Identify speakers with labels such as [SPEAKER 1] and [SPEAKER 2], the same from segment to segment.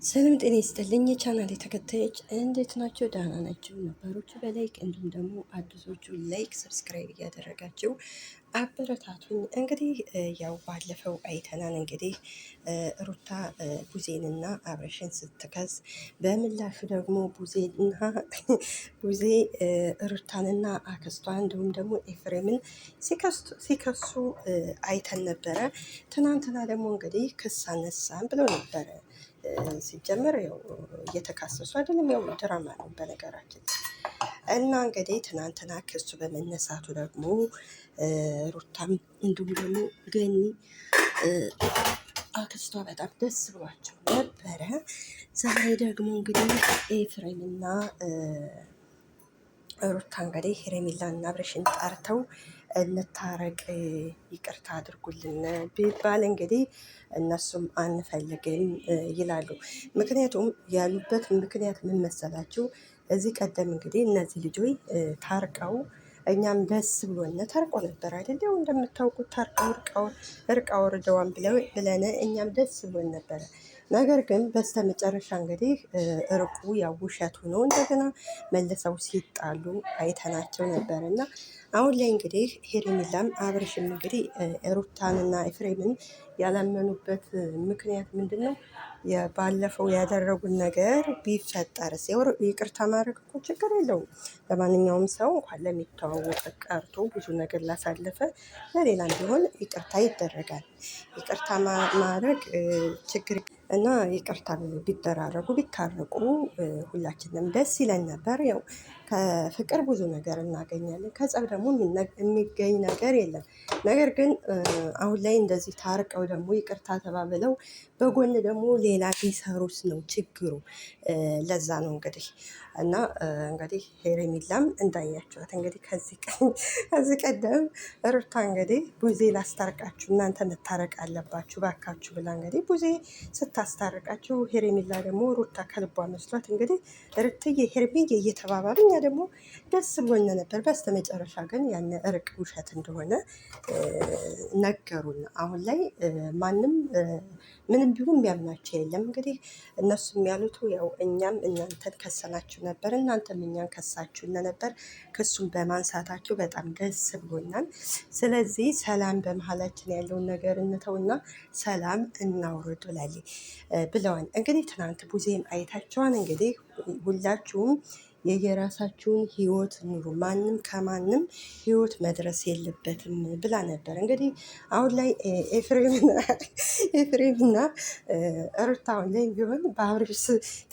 [SPEAKER 1] ሰላም ጤና ይስጥልኝ የቻናሌ ተከታዮች እንዴት ናቸው? ደህና ናቸው ነባሮቹ በላይክ እንዲሁም ደግሞ አዲሶቹ ላይክ ሰብስክራይብ እያደረጋቸው አበረታቱኝ። እንግዲህ ያው ባለፈው አይተናል። እንግዲህ ሩታ ቡዜንና አብረሽን ስትከስ በምላሹ ደግሞ ቡዜ ሩታንና አክስቷ እንዲሁም ደግሞ ኤፍሬምን ሲከሱ አይተን ነበረ። ትናንትና ደግሞ እንግዲህ ክስ አነሳን ብለው ነበረ። ሲጀመር ያው እየተካሰሱ አይደለም፣ ያው ድራማ ነው በነገራችን። እና እንግዲህ ትናንትና ክሱ በመነሳቱ ደግሞ ሩታም እንዲሁም ደግሞ ገኒ አክስቷ በጣም ደስ ብሏቸው ነበረ። ዛሬ ደግሞ እንግዲህ ኤፍሬምና ሩታ እንግዲህ ሄርሜላና አብርሽን ጠርተው እንታረቅ ይቅርታ አድርጉልን ቢባል እንግዲህ እነሱም አንፈልግም ይላሉ። ምክንያቱም ያሉበት ምክንያት ምን መሰላችሁ? እዚህ ቀደም እንግዲህ እነዚህ ልጆች ታርቀው እኛም ደስ ብሎን ታርቆ ነበር አይደል? ያው እንደምታውቁት ታርቀው እርቅ አውርደዋን ብለን እኛም ደስ ብሎን ነበረ። ነገር ግን በስተመጨረሻ እንግዲህ እርቁ ያው ውሸት ሆኖ እንደገና መልሰው ሲጣሉ አይተናቸው ነበር። እና አሁን ላይ እንግዲህ ሄርሜላም አብርሽም እንግዲህ ሩታንና ኤፍሬምን ያላመኑበት ምክንያት ምንድን ነው? ባለፈው ያደረጉን ነገር ቢፈጠርስ? ይቅርታ ማድረግ እኮ ችግር የለውም። ለማንኛውም ሰው እንኳን ለሚተዋወቅ ቀርቶ ብዙ ነገር ላሳለፈ ለሌላም ቢሆን ይቅርታ ይደረጋል። ይቅርታ ማድረግ ችግር እና ይቅርታ ቢደራረጉ ቢታረቁ ሁላችንም ደስ ይለን ነበር። ያው ከፍቅር ብዙ ነገር እናገኛለን፣ ከጸብ ደግሞ የሚገኝ ነገር የለም። ነገር ግን አሁን ላይ እንደዚህ ታርቀው ደግሞ ይቅርታ ተባብለው በጎን ደግሞ ሌላ ቢሰሩስ ነው ችግሩ። ለዛ ነው እንግዲህ እና እንግዲህ ሄርሜላም እንዳያቸዋት እንግዲህ ከዚህ ቀደም ሩታ እንግዲህ ቡዜ ላስታርቃችሁ እናንተ መታረቅ አለባችሁ ባካችሁ ብላ እንግዲህ ቡዜ ስታስታርቃችሁ፣ ሄርሜላ ደግሞ ሩታ ከልቧ መስሏት እንግዲህ ርትዬ ሄርሜዬ እየተባባሉ እኛ ደግሞ ደስ ብሎኝ ነበር። በስተመጨረሻ ግን ያን እርቅ ውሸት እንደሆነ ነገሩን። አሁን ላይ ማንም ምንም ቢሆን የሚያምናቸው የለም። እንግዲህ እነሱም ያሉት ያው እኛም እናንተን ከሰናችሁ ነበር፣ እናንተም እኛን ከሳችሁ ነበር። ክሱን በማንሳታችሁ በጣም ደስ ብሎኛል። ስለዚህ ሰላም በመሀላችን ያለውን ነገር እንተውና ሰላም እናውርድ ብለዋል። እንግዲህ ትናንት ቡዜም አይታቸዋን። እንግዲህ ሁላችሁም የየራሳችሁን ህይወት ኑሩ፣ ማንም ከማንም ህይወት መድረስ የለበትም ብላ ነበር። እንግዲህ አሁን ላይ ኤፍሬምና ሩታ አሁን ላይ ቢሆን በአብርሽ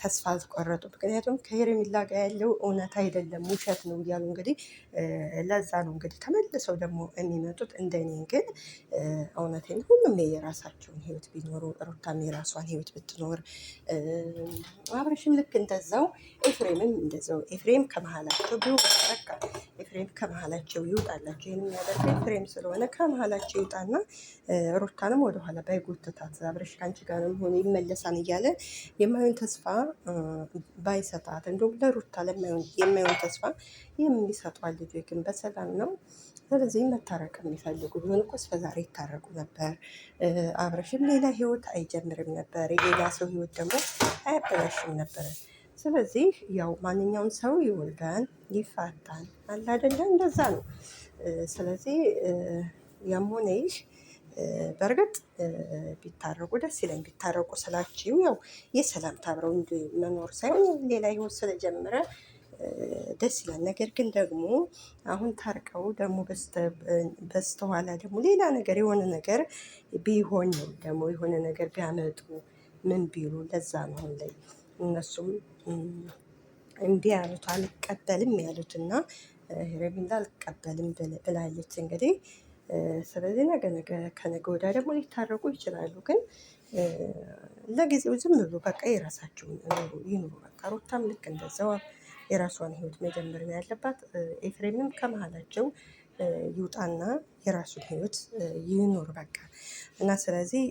[SPEAKER 1] ተስፋ አልቆረጡ። ምክንያቱም ከሄርሜላ ጋር ያለው እውነት አይደለም ውሸት ነው እያሉ እንግዲህ ለዛ ነው እንግዲህ ተመልሰው ደግሞ የሚመጡት። እንደኔ ግን እውነቴን ሁሉም የራሳቸውን ህይወት ቢኖሩ፣ ሩታም የራሷን ህይወት ብትኖር፣ አብርሽም ልክ እንደዛው፣ ኤፍሬምም እንደዛው። ኤፍሬም ከመሀላቸው ቢወጣ በቃ ኤፍሬም ከመሀላቸው ይውጣላቸው። ይህን የሚያደርገው ኤፍሬም ስለሆነ ከመሀላቸው ይውጣና ሩታንም ወደኋላ ባይጎትታት፣ አብርሽ ከአንቺ ጋር ሆኖ ይመለሳን እያለ የማይሆን ተስፋ ባይሰጣት፣ እንዲሁም ለሩታ የማይሆን ተስፋ የሚሰጧል። ልጆች ግን በሰላም ነው። ስለዚህ መታረቅ የሚፈልጉ ቢሆን እኮ እስከዛሬ ይታረቁ ነበር። አብርሽም ሌላ ህይወት አይጀምርም ነበር፣ የሌላ ሰው ህይወት ደግሞ አያበላሽም ነበር። ስለዚህ ያው ማንኛውም ሰው ይወልዳል ይፋታል፣ አለ አይደለ? እንደዛ ነው። ስለዚህ ያም ሆነ ይህ በእርግጥ ቢታረቁ ደስ ይለኝ። ቢታረቁ ስላችሁ ያው የሰላም ታብረው መኖር ሳይሆን ሌላ ህይወት ስለጀመረ ደስ ይላል። ነገር ግን ደግሞ አሁን ታርቀው ደግሞ በስተኋላ ደግሞ ሌላ ነገር የሆነ ነገር ቢሆን ነው ደግሞ የሆነ ነገር ቢያመጡ ምን ቢሉ፣ ለዛ ነው አሁን ላይ እነሱም እምቢ ያሉት አልቀበልም ያሉት እና ሄርሜላ አልቀበልም ብላለች እንግዲህ። ስለዚህ ከነገ ወዲያ ደግሞ ሊታረቁ ይችላሉ። ግን ለጊዜው ዝም ብሎ በቃ የራሳቸውን ይኑሩ። በቃ ሩታም ልክ እንደዛው የራሷን ህይወት መጀመር ነው ያለባት። ኤፍሬምም ከመሀላቸው ይውጣና የራሱን ህይወት ይኑር በቃ። እና ስለዚህ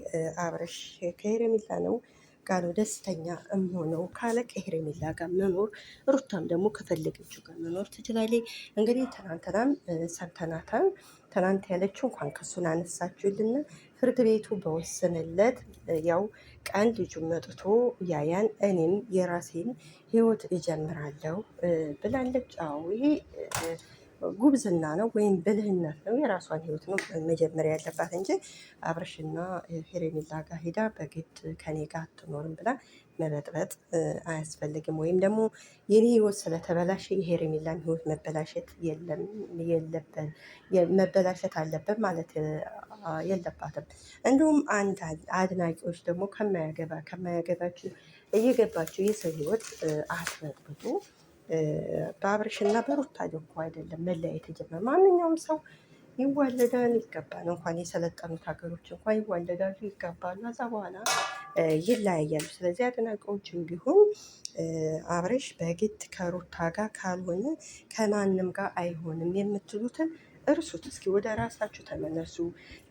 [SPEAKER 1] አብርሽ ከሄርሜላ ነው ጋር ነው ደስተኛ የምሆነው ካለ ከሄርሜላ ጋር መኖር፣ ሩታም ደግሞ ከፈለገችው ጋር መኖር ትችላለች። እንግዲህ ትናንትናም ሰምተናታል። ትናንት ያለችው እንኳን ክሱን አነሳችሁልና ፍርድ ቤቱ በወሰነለት ያው ቀን ልጁ መጥቶ ያያን እኔም የራሴን ህይወት እጀምራለሁ ብላለች። አዎ ይሄ ጉብዝና ነው ወይም ብልህነት ነው። የራሷን ህይወት ነው መጀመሪያ ያለባት እንጂ አብርሽና ሄሬሜላ ጋር ሄዳ በግድ ከኔ ጋር አትኖርም ብላ መበጥበጥ አያስፈልግም። ወይም ደግሞ የኔ ህይወት ስለተበላሸ የሄሬሜላን ህይወት መበላሸት መበላሸት አለበት ማለት የለባትም። እንዲሁም አንድ አድናቂዎች ደግሞ ከማያገባችሁ እየገባችሁ የሰው ህይወት አትበጥብጡ። በአብርሽና በሩታ እኮ አይደለም መለያየት የጀመረ ማንኛውም ሰው ይዋለዳል፣ ይገባል። እንኳን የሰለጠኑት ሀገሮች እንኳን ይዋለዳሉ፣ ይገባሉ፣ ከዛ በኋላ ይለያያሉ። ስለዚህ አድናቂዎችም ቢሆን አብርሽ በግድ ከሩታ ጋር ካልሆነ ከማንም ጋር አይሆንም የምትሉትን እርሱት። እስኪ ወደ ራሳችሁ ተመለሱ።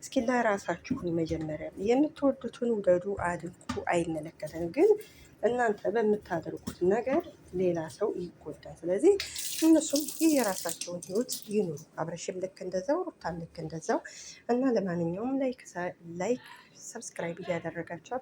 [SPEAKER 1] እስኪ ለራሳችሁን መጀመሪያ የምትወዱትን ውደዱ፣ አድንቁ፣ አይመለከተንም። ግን እናንተ በምታደርጉት ነገር ሌላ ሰው ይጎዳል። ስለዚህ እነሱም ይህ የራሳቸውን ህይወት ይኑሩ። አብረሽም ልክ እንደዛው፣ ሩታም ልክ እንደዛው እና ለማንኛውም ላይክ ሰብስክራይብ እያደረጋቸው